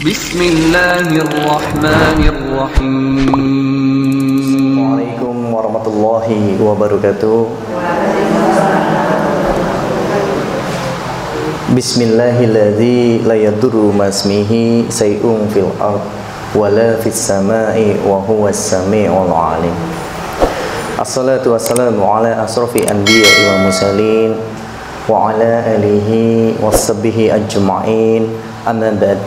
Bismillahirrahmanirrahim. Assalamualaikum warahmatullahi wabarakatuh. Bismillahilladzi la yadurru masmihi say'un fil ard wala fis sama'i wa huwas sami'ul alim. Assalatu wassalamu ala asrafi anbiya'i wal mursalin wa ala alihi washabbihi ajma'in. Amma ba'd.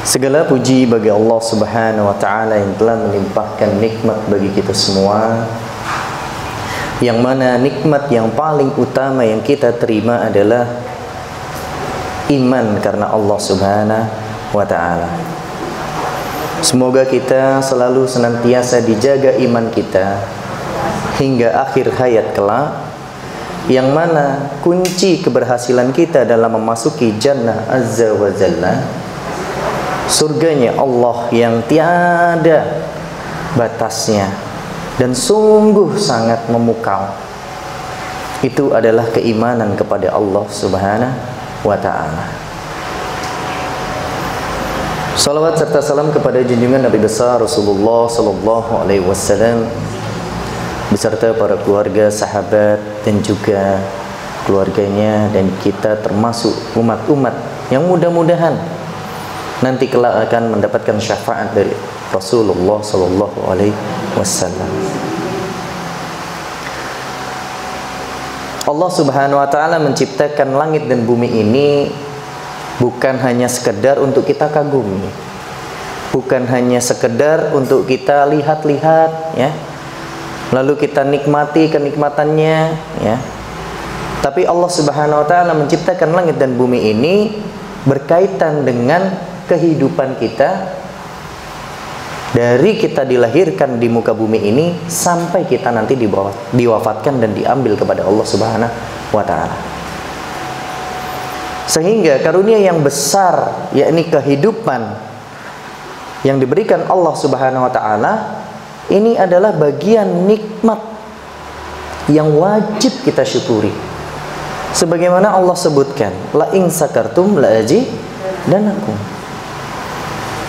Segala puji bagi Allah Subhanahu wa taala yang telah melimpahkan nikmat bagi kita semua. Yang mana nikmat yang paling utama yang kita terima adalah iman karena Allah Subhanahu wa taala. Semoga kita selalu senantiasa dijaga iman kita hingga akhir hayat kelak, yang mana kunci keberhasilan kita dalam memasuki jannah azza wa jalla, surganya Allah yang tiada batasnya dan sungguh sangat memukau, itu adalah keimanan kepada Allah Subhanahu wa ta'ala. Salawat serta salam kepada junjungan Nabi besar Rasulullah sallallahu alaihi wasallam beserta para keluarga, sahabat dan juga keluarganya, dan kita termasuk umat-umat yang mudah-mudahan nanti kelak akan mendapatkan syafaat dari Rasulullah sallallahu alaihi wasallam. Allah Subhanahu wa taala menciptakan langit dan bumi ini bukan hanya sekedar untuk kita kagumi, bukan hanya sekedar untuk kita lihat-lihat ya, lalu kita nikmati kenikmatannya ya. Tapi Allah Subhanahu wa taala menciptakan langit dan bumi ini berkaitan dengan kehidupan kita dari kita dilahirkan di muka bumi ini sampai kita nanti diwafatkan dan diambil kepada Allah Subhanahu wa taala. Sehingga karunia yang besar, yakni kehidupan yang diberikan Allah Subhanahu wa taala, ini adalah bagian nikmat yang wajib kita syukuri. Sebagaimana Allah sebutkan, la in sakartum la azidanakum.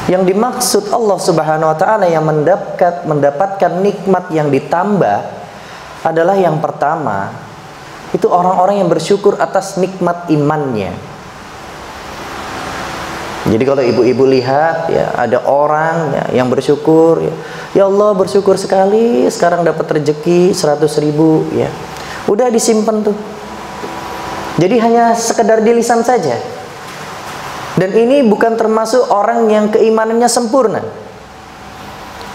Yang dimaksud Allah Subhanahu wa taala yang mendapatkan nikmat yang ditambah adalah yang pertama, itu orang-orang yang bersyukur atas nikmat imannya. Jadi kalau ibu-ibu lihat ya, ada orang ya, yang bersyukur ya Allah bersyukur sekali sekarang dapat rezeki 100.000 ya. Udah disimpan tuh. Jadi hanya sekedar di lisan saja. Dan ini bukan termasuk orang yang keimanannya sempurna.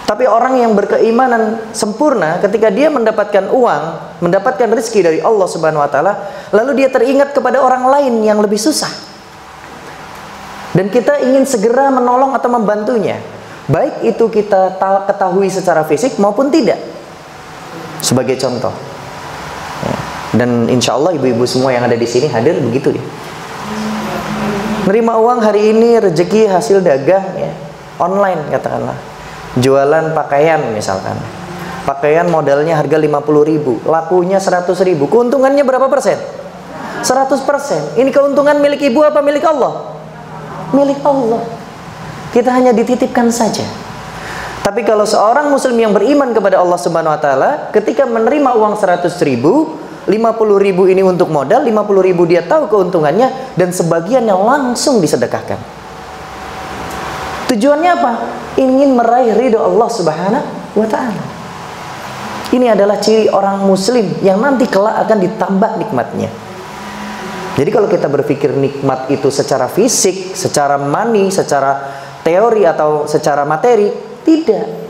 Tapi orang yang berkeimanan sempurna, ketika dia mendapatkan uang, mendapatkan rezeki dari Allah Subhanahu wa taala, lalu dia teringat kepada orang lain yang lebih susah, dan kita ingin segera menolong atau membantunya, baik itu kita ketahui secara fisik maupun tidak. Sebagai contoh ya. Dan insya Allah ibu-ibu semua yang ada di sini hadir begitu ya. Nerima uang hari ini rezeki hasil dagang ya, online katakanlah, jualan pakaian misalkan, pakaian modalnya harga 50.000, lakunya 100.000, keuntungannya berapa persen? 100%. Ini keuntungan milik ibu apa milik Allah? Milik Allah. Kita hanya dititipkan saja. Tapi kalau seorang muslim yang beriman kepada Allah Subhanahu wa taala, ketika menerima uang 100.000, 50.000 ini untuk modal, 50.000 dia tahu keuntungannya, dan sebagiannya langsung disedekahkan. Tujuannya apa? Ingin meraih ridho Allah Subhanahu wa taala. Ini adalah ciri orang muslim yang nanti kelak akan ditambah nikmatnya. Jadi kalau kita berpikir nikmat itu secara fisik, secara money, secara teori atau secara materi, tidak.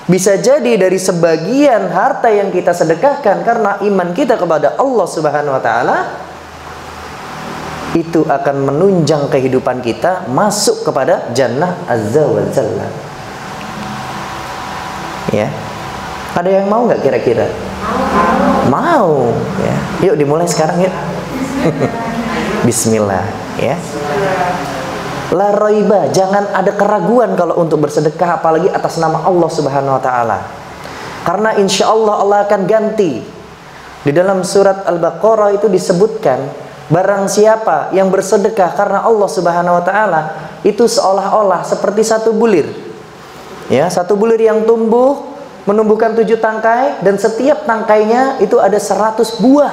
Bisa jadi dari sebagian harta yang kita sedekahkan karena iman kita kepada Allah Subhanahu wa taala, itu akan menunjang kehidupan kita masuk kepada jannah azza wa jalla. Ya. Ada yang mau nggak kira-kira? Mau ya. Yuk dimulai sekarang yuk. Bismillah ya. La raiba, jangan ada keraguan kalau untuk bersedekah, apalagi atas nama Allah Subhanahu wa taala. Karena insya Allah Allah akan ganti. Di dalam surat Al-Baqarah itu disebutkan Barang siapa yang bersedekah karena Allah Subhanahu wa taala, itu seolah-olah seperti satu bulir. Ya, satu bulir yang tumbuh menumbuhkan 7 tangkai, dan setiap tangkainya itu ada 100 buah.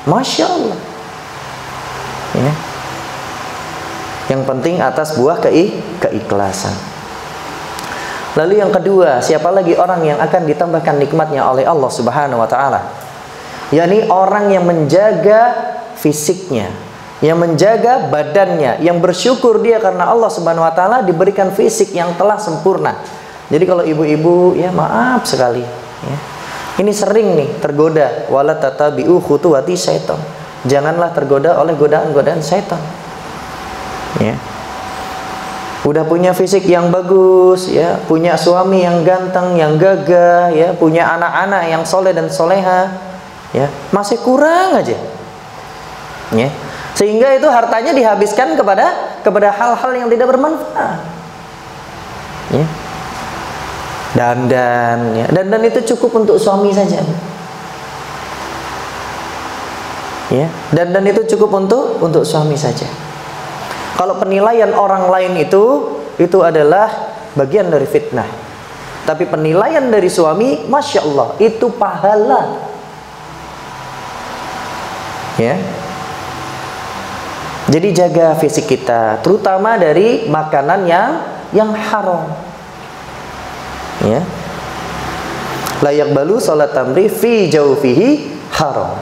Masya Allah. Ya. Yang penting atas buah keikhlasan. Lalu yang kedua, siapa lagi orang yang akan ditambahkan nikmatnya oleh Allah Subhanahu wa taala? yakni orang yang menjaga fisiknya, yang menjaga badannya, yang bersyukur dia karena Allah Subhanahu wa taala diberikan fisik yang telah sempurna. Jadi kalau ibu-ibu, ya maaf sekali, ya. Ini sering nih tergoda, wala tatabi'u khutuwati syaitan. Janganlah tergoda oleh godaan-godaan syaitan. Ya. Udah punya fisik yang bagus, ya, punya suami yang ganteng, yang gagah, ya, punya anak-anak yang soleh dan soleha, ya, masih kurang aja. Ya. Sehingga itu hartanya dihabiskan kepada hal-hal yang tidak bermanfaat. Ya. Dandan, ya. Dandan itu cukup untuk suami saja. Ya, dandan itu cukup untuk suami saja. Kalau penilaian orang lain itu adalah bagian dari fitnah. Tapi penilaian dari suami, masya Allah, itu pahala. Ya. Jadi jaga fisik kita, terutama dari makanan yang haram. Ya. Layak balu salat tamri fi jaufihi haram.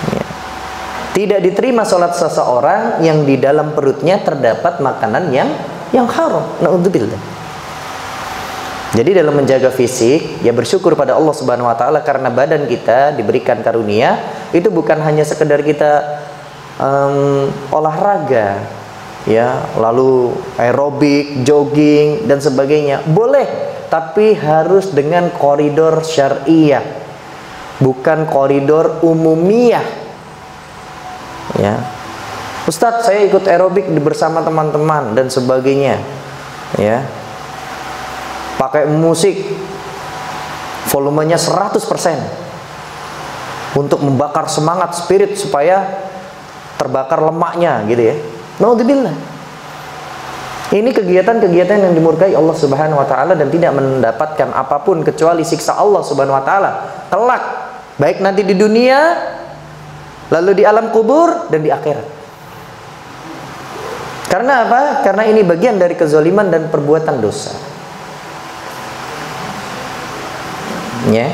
Ya. Tidak diterima salat seseorang yang di dalam perutnya terdapat makanan yang haram. Naudzubillah. Jadi dalam menjaga fisik, ya bersyukur pada Allah Subhanahu wa taala karena badan kita diberikan karunia, itu bukan hanya sekedar kita olahraga, ya, lalu aerobik, jogging dan sebagainya. Boleh, tapi harus dengan koridor syariah, bukan koridor umumiyah. Ya. Ustadz, saya ikut aerobik bersama teman-teman dan sebagainya. Ya. Pakai musik volumenya 100% untuk membakar semangat spirit supaya terbakar lemaknya gitu ya. Naudzubillah. Ini kegiatan-kegiatan yang dimurkai Allah Subhanahu wa taala dan tidak mendapatkan apapun kecuali siksa Allah Subhanahu wa taala kelak, baik nanti di dunia, lalu di alam kubur dan di akhirat. Karena apa? Karena ini bagian dari kezaliman dan perbuatan dosa. Ya.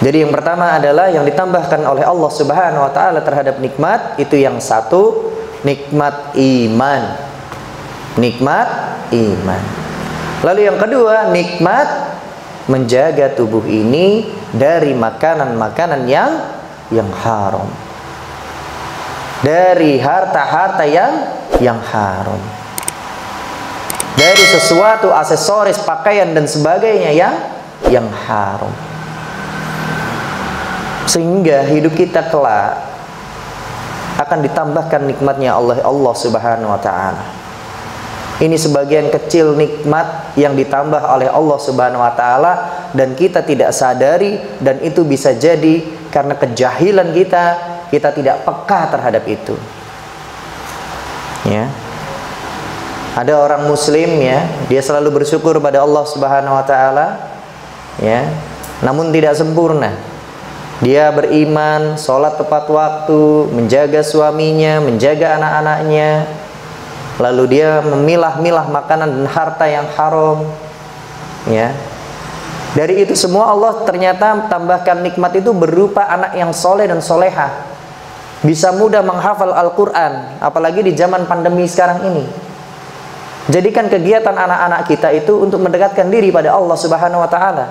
Jadi yang pertama adalah yang ditambahkan oleh Allah Subhanahu wa taala terhadap nikmat itu yang satu, nikmat iman. Nikmat iman. Lalu yang kedua, nikmat menjaga tubuh ini dari makanan-makanan yang haram. Dari harta-harta yang haram. Dari sesuatu aksesoris, pakaian dan sebagainya yang haram. Sehingga hidup kita kelak akan ditambahkan nikmatnya Allah Subhanahu wa taala. Ini sebagian kecil nikmat yang ditambah oleh Allah Subhanahu wa taala dan kita tidak sadari, dan itu bisa jadi karena kejahilan kita tidak peka terhadap itu. Ya. Ada orang muslim, ya, dia selalu bersyukur pada Allah Subhanahu wa taala, ya, namun tidak sempurna. Dia beriman, sholat tepat waktu, menjaga suaminya, menjaga anak-anaknya. Lalu dia memilah-milah makanan dan harta yang haram. Ya. Dari itu semua Allah ternyata tambahkan nikmat itu berupa anak yang soleh dan soleha. Bisa mudah menghafal Al-Quran, apalagi di zaman pandemi sekarang ini. Jadikan kegiatan anak-anak kita itu untuk mendekatkan diri pada Allah Subhanahu wa taala.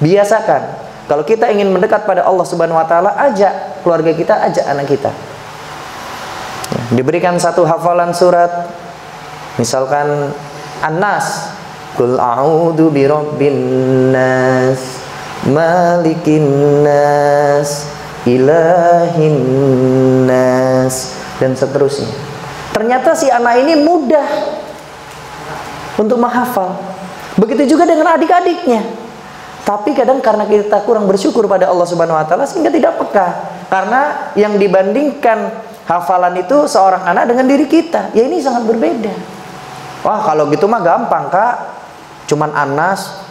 Biasakan. Kalau kita ingin mendekat pada Allah Subhanahu wa taala, ajak keluarga kita, ajak anak kita. Ya, diberikan satu hafalan surat, misalkan An-Nas, Qul a'udzu birabbin nas, malikin nas, ilahin nas, dan seterusnya. Ternyata si anak ini mudah untuk menghafal. Begitu juga dengan adik-adiknya. Tapi kadang karena kita kurang bersyukur pada Allah Subhanahu wa taala sehingga tidak peka. Karena yang dibandingkan hafalan itu seorang anak dengan diri kita, ya ini sangat berbeda. Wah, kalau gitu mah gampang, Kak. Cuman Anas.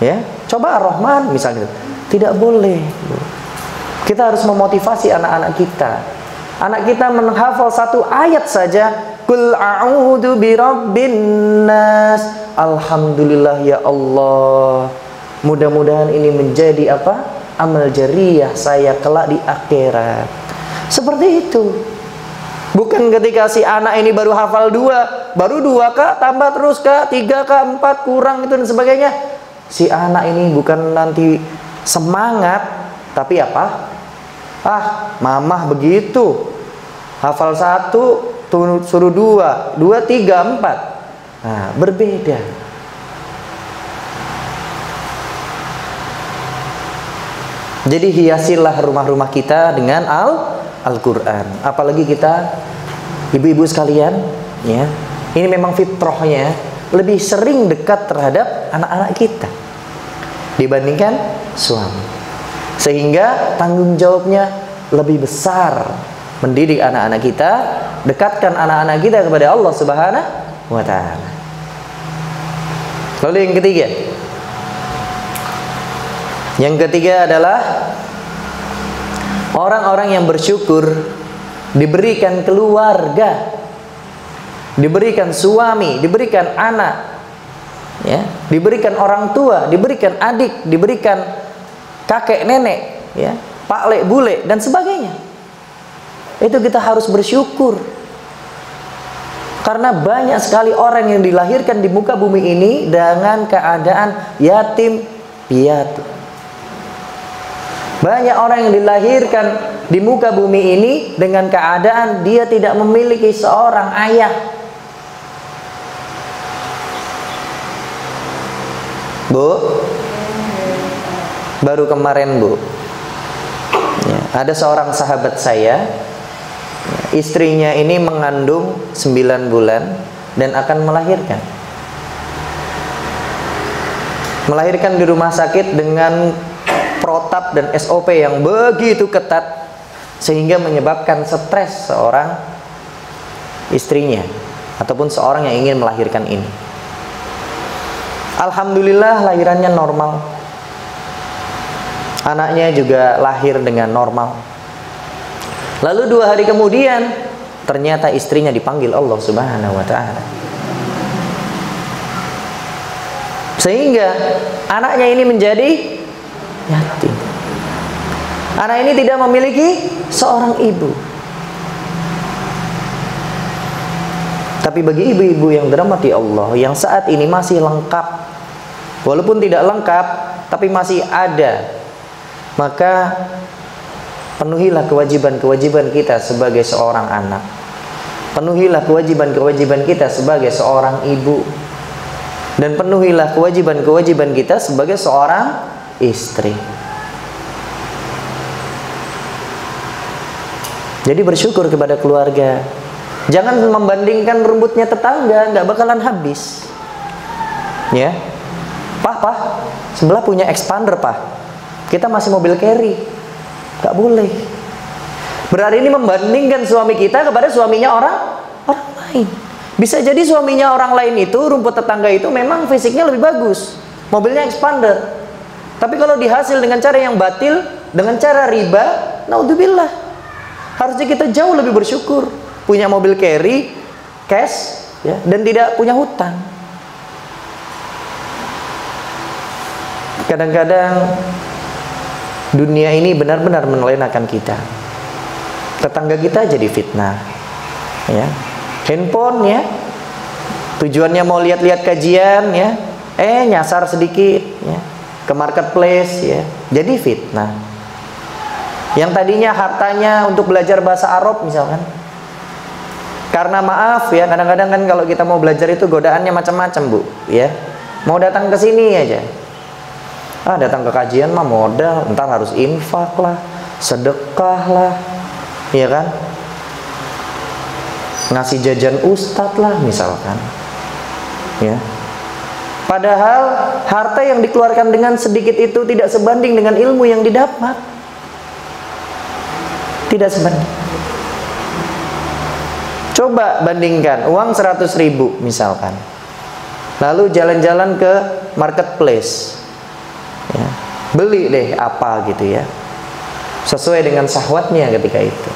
Ya, coba Ar-Rahman misalnya. Tidak boleh. Kita harus memotivasi anak-anak kita. Anak kita menghafal satu ayat saja, Qul a'udzu birabbin nas. Alhamdulillah ya Allah. Mudah-mudahan ini menjadi apa? Amal jariyah saya kelak di akhirat. Seperti itu. Bukan ketika si anak ini baru hafal 2, baru 2 Kak, tambah terus Kak, 3 Kak, 4 kurang itu dan sebagainya. Si anak ini bukan nanti semangat, tapi apa? Ah, mamah begitu. Hafal 1, suruh 2, 2, 3, 4. Nah, berbeda. Jadi hiasilah rumah-rumah kita dengan Al-Quran. Apalagi kita, ibu-ibu sekalian, ya, ini memang fitrahnya lebih sering dekat terhadap anak-anak kita dibandingkan suami. Sehingga tanggung jawabnya lebih besar mendidik anak-anak kita, dekatkan anak-anak kita kepada Allah Subhanahu wa taala. Lalu yang ketiga. Yang ketiga adalah orang-orang yang bersyukur diberikan keluarga, diberikan suami, diberikan anak, ya, diberikan orang tua, diberikan adik, diberikan kakek nenek, ya, pak lek bule dan sebagainya. Itu kita harus bersyukur. Karena banyak sekali orang yang dilahirkan di muka bumi ini dengan keadaan yatim piatu. Banyak orang yang dilahirkan di muka bumi ini dengan keadaan dia tidak memiliki seorang ayah. Bu, baru kemarin Bu, ya, ada seorang sahabat saya, istrinya ini mengandung 9 bulan dan akan melahirkan. Melahirkan di rumah sakit dengan protap dan SOP yang begitu ketat sehingga menyebabkan stres seorang istrinya ataupun seorang yang ingin melahirkan ini. Alhamdulillah lahirannya normal. Anaknya juga lahir dengan normal. Lalu 2 hari kemudian ternyata istrinya dipanggil Allah Subhanahu wa taala. Sehingga anaknya ini menjadi yatim. Anak ini tidak memiliki seorang ibu. Tapi bagi ibu-ibu yang dirahmati Allah, yang saat ini masih lengkap, walaupun tidak lengkap, tapi masih ada, maka penuhilah kewajiban-kewajiban kita sebagai seorang anak. Penuhilah kewajiban-kewajiban kita sebagai seorang ibu. Dan penuhilah kewajiban-kewajiban kita sebagai seorang istri. Jadi bersyukur kepada keluarga. Jangan membandingkan rumputnya tetangga, nggak bakalan habis. Ya, Pah, sebelah punya expander, Pah. Kita masih mobil carry, nggak boleh. Berarti ini membandingkan suami kita kepada suaminya orang lain. Bisa jadi suaminya orang lain itu, rumput tetangga itu memang fisiknya lebih bagus, mobilnya expander. Tapi kalau dihasil dengan cara yang batil, dengan cara riba, naudzubillah. Harusnya kita jauh lebih bersyukur punya mobil carry, cash, ya, dan tidak punya hutang. Kadang-kadang dunia ini benar-benar melenakan kita. Tetangga kita jadi fitnah, ya. Handphone, ya, tujuannya mau lihat-lihat kajian, ya, nyasar sedikit, ya, ke marketplace, ya, jadi fitnah. Yang tadinya hartanya untuk belajar bahasa Arab misalkan, karena maaf ya, kadang-kadang kan kalau kita mau belajar itu godaannya macam-macam Bu, ya. Mau datang ke sini aja, datang ke kajian mah modal, entar harus infak lah, sedekah lah, ya kan, ngasih jajan ustadz lah misalkan, ya. Padahal harta yang dikeluarkan dengan sedikit itu tidak sebanding dengan ilmu yang didapat. Tidak sebanding. Coba bandingkan uang 100.000 misalkan, lalu jalan-jalan ke marketplace ya, beli deh apa gitu ya, sesuai dengan syahwatnya ketika itu.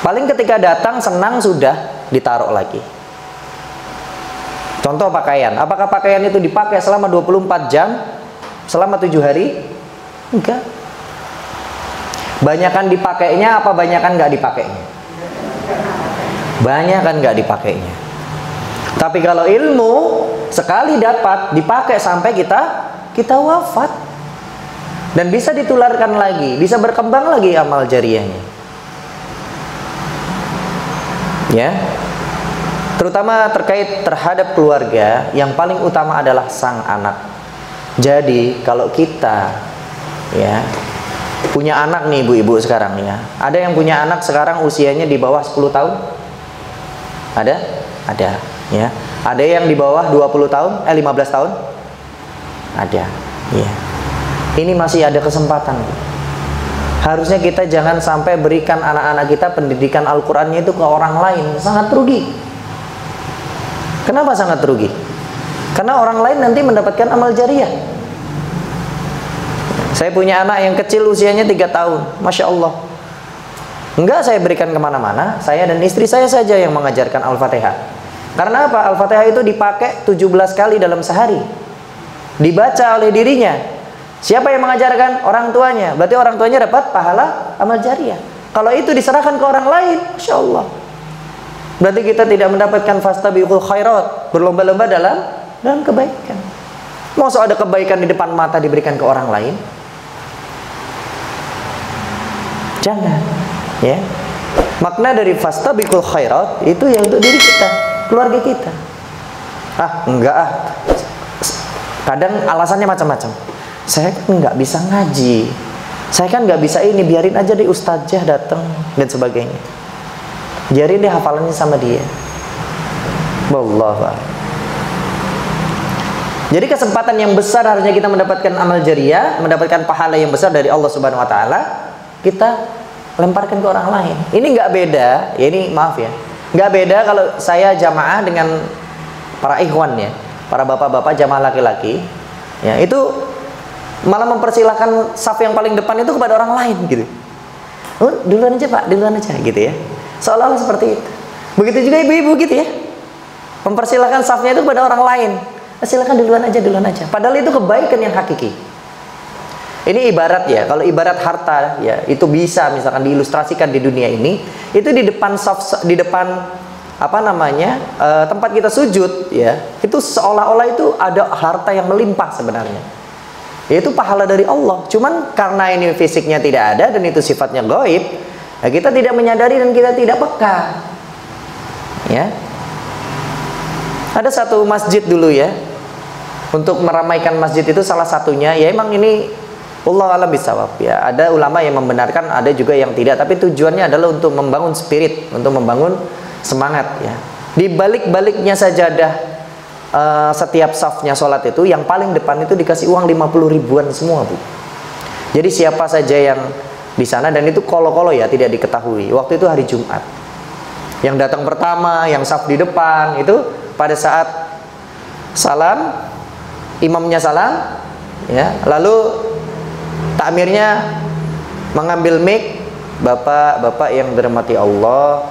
Paling ketika datang senang sudah ditaruh lagi. Contoh pakaian, apakah pakaian itu dipakai selama 24 jam, selama 7 hari? Enggak. Banyakan dipakainya apa banyakan nggak dipakainya? Banyakan nggak dipakainya. Tapi kalau ilmu sekali dapat dipakai sampai kita wafat, dan bisa ditularkan lagi, bisa berkembang lagi amal jariyahnya. Ya. Terutama terkait terhadap keluarga, yang paling utama adalah sang anak. Jadi kalau kita ya punya anak nih ibu-ibu sekarang ya, ada yang punya anak sekarang usianya di bawah 10 tahun? Ada ya. Ada yang di bawah 20 tahun, 15 tahun? Ada ya. Ini masih ada kesempatan. Harusnya kita jangan sampai berikan anak-anak kita pendidikan Al-Qur'annya itu ke orang lain. Sangat rugi. Kenapa sangat rugi? Karena orang lain nanti mendapatkan amal jariyah. Saya punya anak yang kecil usianya 3 tahun, Masya Allah. Enggak saya berikan kemana-mana, saya dan istri saya saja yang mengajarkan Al-Fatihah. Karena apa? Al-Fatihah itu dipakai 17 kali dalam sehari, dibaca oleh dirinya. Siapa yang mengajarkan? Orang tuanya. Berarti orang tuanya dapat pahala amal jariyah. Kalau itu diserahkan ke orang lain, Masya Allah, berarti kita tidak mendapatkan fastabiqul khairat, berlomba-lomba dalam kebaikan. Masa ada kebaikan di depan mata diberikan ke orang lain? Jangan, ya. Makna dari fastabiqul khairat itu yang untuk diri kita, keluarga kita. Enggak Kadang alasannya macam-macam. Saya kan nggak bisa ngaji, saya kan nggak bisa ini, biarin aja deh ustazah datang dan sebagainya. Biarin deh hafalannya sama dia. Wallahu a'lam. Jadi kesempatan yang besar harusnya kita mendapatkan amal jariyah, mendapatkan pahala yang besar dari Allah Subhanahu wa taala, kita lemparkan ke orang lain. Ini nggak beda, ya ini maaf ya, nggak beda kalau saya jamaah dengan para ikhwan ya, para bapak-bapak jamaah laki-laki, ya itu malah mempersilahkan saf yang paling depan itu kepada orang lain gitu. Oh, duluan aja Pak, duluan aja gitu ya. Seolah-olah seperti itu. Begitu juga ibu-ibu gitu ya, mempersilahkan safnya itu kepada orang lain. Silakan duluan aja. Padahal itu kebaikan yang hakiki. Ini ibarat ya, kalau ibarat harta ya, itu bisa misalkan diilustrasikan di dunia ini, itu di depan saf, di depan tempat kita sujud ya, itu seolah-olah itu ada harta yang melimpah sebenarnya. Yaitu pahala dari Allah. Cuman karena ini fisiknya tidak ada dan itu sifatnya gaib, nah kita tidak menyadari dan kita tidak peka. Ya. Ada satu masjid dulu ya, untuk meramaikan masjid itu salah satunya ya, emang ini Allah alam bisawab ya, ada ulama yang membenarkan, ada juga yang tidak, tapi tujuannya adalah untuk membangun spirit, untuk membangun semangat ya. Di balik-baliknya sajadah setiap safnya sholat itu, yang paling depan itu dikasih uang 50 ribuan semua Bu. Jadi siapa saja yang di sana, dan itu kolo-kolo ya, tidak diketahui. Waktu itu hari Jumat. Yang datang pertama, yang saf di depan itu pada saat salam, imamnya salam ya, lalu takmirnya mengambil mic, bapak-bapak yang dirahmati Allah,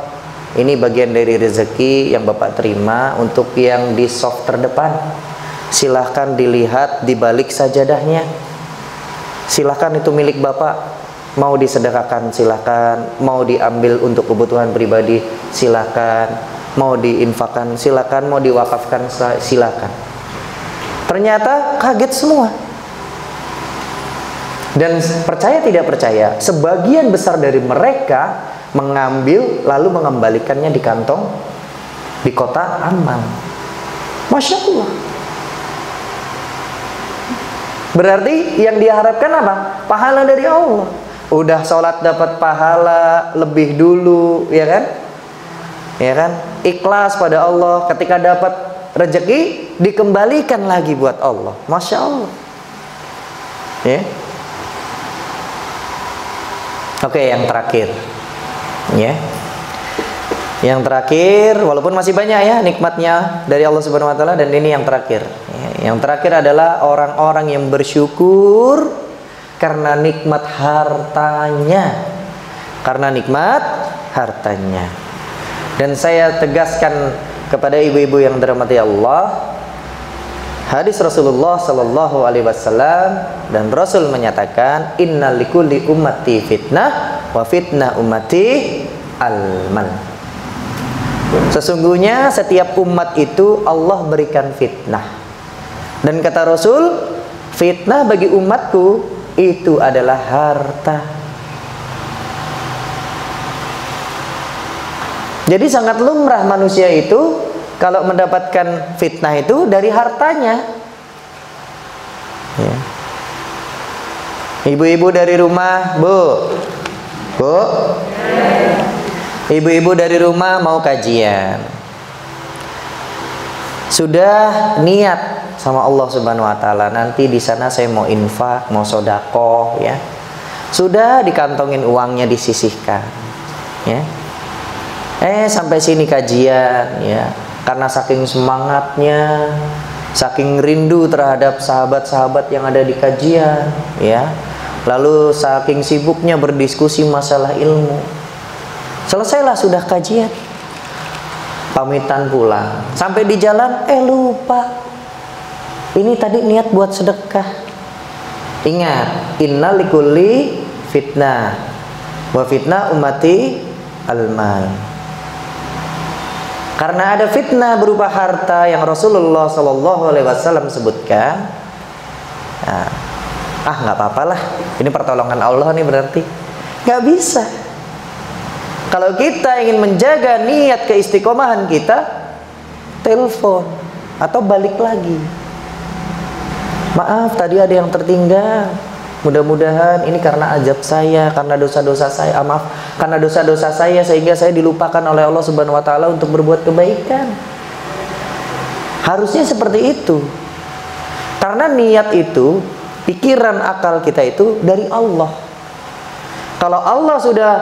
ini bagian dari rezeki yang bapak terima. Untuk yang di soft terdepan, silahkan dilihat di balik sajadahnya, silahkan itu milik bapak, mau disedekahkan silahkan, mau diambil untuk kebutuhan pribadi silahkan, mau diinfakkan silahkan, mau diwakafkan silahkan. Ternyata kaget semua. Dan percaya tidak percaya, sebagian besar dari mereka mengambil lalu mengembalikannya di kantong di kotak amal. Masya Allah. Berarti yang diharapkan apa? Pahala dari Allah. Udah sholat dapat pahala lebih dulu, ya kan? Ya kan? Ikhlas pada Allah, ketika dapat rezeki dikembalikan lagi buat Allah. Masya Allah. Ya. Oke, yang terakhir. Ya. Yang terakhir, walaupun masih banyak ya nikmatnya dari Allah Subhanahu wa taala, dan ini yang terakhir. Yang terakhir adalah orang-orang yang bersyukur karena nikmat hartanya. Karena nikmat hartanya. Dan saya tegaskan kepada ibu-ibu yang dirahmati Allah, hadis Rasulullah sallallahu alaihi wasallam, dan Rasul menyatakan, innal likulli ummati fitnah wa fitnah ummati al-mal. Sesungguhnya setiap umat itu Allah berikan fitnah. Dan kata Rasul, fitnah bagi umatku itu adalah harta. Jadi sangat lumrah manusia itu kalau mendapatkan fitnah itu dari hartanya. Ya. Ibu-ibu dari rumah, Bu. Ibu-ibu dari rumah mau kajian. Sudah niat sama Allah Subhanahu wa taala, nanti di sana saya mau infak, mau sedekah, ya. Sudah dikantongin uangnya, disisihkan. Ya. Sampai sini kajian, ya. Karena saking semangatnya, saking rindu terhadap sahabat-sahabat yang ada di kajian, ya. Lalu saking sibuknya berdiskusi masalah ilmu. Selesailah sudah kajian, pamitan pulang. Sampai di jalan, lupa. Ini tadi niat buat sedekah. Ingat, innal likulli fitnah wa fitnah ummati al-mal. Karena ada fitnah berupa harta yang Rasulullah Shallallahu Alaihi Wasallam sebutkan. Nggak apa-apalah, ini pertolongan Allah nih berarti. Nggak bisa. Kalau kita ingin menjaga niat keistiqomahan kita, telepon atau balik lagi. Maaf, tadi ada yang tertinggal. Mudah-mudahan ini karena ajab saya, karena dosa-dosa saya. Maaf, karena dosa-dosa saya sehingga saya dilupakan oleh Allah Subhanahu wa taala untuk berbuat kebaikan. Harusnya seperti itu. Karena niat itu, pikiran akal kita itu dari Allah. Kalau Allah sudah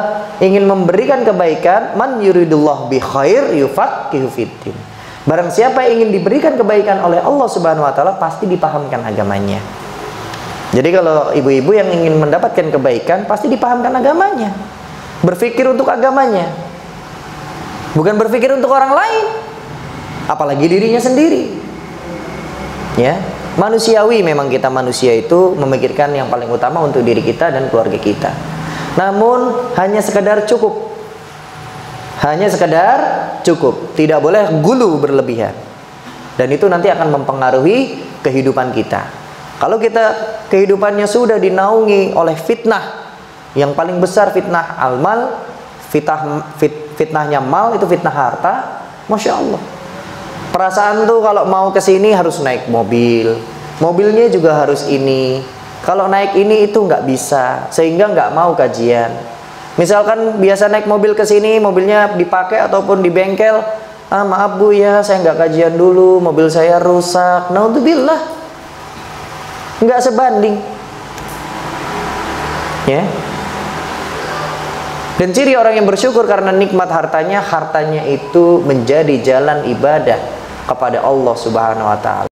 ingin memberikan kebaikan, man yuridullah bi khair yufaqihu fiddin. Barang siapa yang ingin diberikan kebaikan oleh Allah Subhanahu wa taala, pasti dipahamkan agamanya. Jadi kalau ibu-ibu yang ingin mendapatkan kebaikan, pasti dipahamkan agamanya. Berpikir untuk agamanya. Bukan berpikir untuk orang lain. Apalagi dirinya sendiri. Ya, manusiawi memang kita manusia itu memikirkan yang paling utama untuk diri kita dan keluarga kita. Namun hanya sekedar cukup. Hanya sekedar cukup. Tidak boleh gulu berlebihan. Dan itu nanti akan mempengaruhi kehidupan kita. Kalau kita kehidupannya sudah dinaungi oleh fitnah, yang paling besar fitnah al-mal, fitnahnya mal itu fitnah harta, Masya Allah. Perasaan tuh kalau mau ke sini harus naik mobil. Mobilnya juga harus ini. Kalau naik ini itu nggak bisa, sehingga nggak mau kajian. Misalkan biasa naik mobil ke sini, mobilnya dipakai ataupun di bengkel, maaf Bu ya, saya nggak kajian dulu, mobil saya rusak. Naudzubillah, nggak sebanding. Ya. Dan ciri orang yang bersyukur karena nikmat hartanya itu menjadi jalan ibadah kepada Allah Subhanahu wa taala.